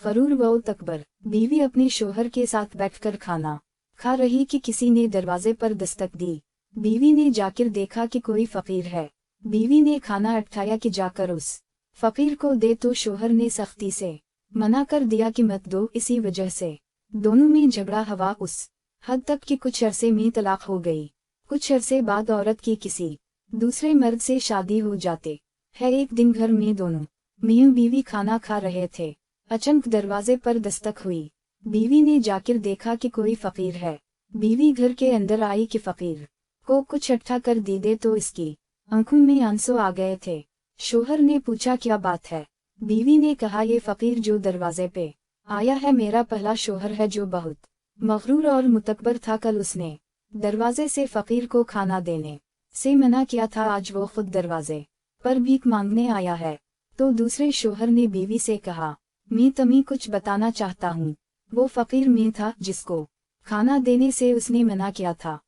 गरूर व तकबर। बीवी अपने शोहर के साथ बैठकर खाना खा रही कि किसी ने दरवाजे पर दस्तक दी। बीवी ने जाकर देखा कि कोई फकीर है। बीवी ने खाना उठाया कि जाकर उस फकीर को दे, तो शोहर ने सख्ती से मना कर दिया कि मत दो। इसी वजह से दोनों में झगड़ा हुआ, उस हद तक कि कुछ अरसे में तलाक हो गई। कुछ अरसे बाद औरत की किसी दूसरे मर्द से शादी हो जाते है। एक दिन घर में दोनों मियां बीवी खाना खा रहे थे। अचानक दरवाजे पर दस्तक हुई। बीवी ने जाकर देखा कि कोई फकीर है। बीवी घर के अंदर आई कि फकीर को कुछ इकट्ठा कर दे, तो इसकी आंखों में आंसू आ गए थे। शोहर ने पूछा क्या बात है। बीवी ने कहा ये फकीर जो दरवाजे पे आया है मेरा पहला शोहर है, जो बहुत मगरूर और मुतकबर था। कल उसने दरवाजे से फकीर को खाना देने से मना किया था, आज वो खुद दरवाजे पर भीख मांगने आया है। तो दूसरे शोहर ने बीवी से कहा मैं तुम्हें कुछ बताना चाहता हूँ। वो फकीर मैं था जिसको खाना देने से उसने मना किया था।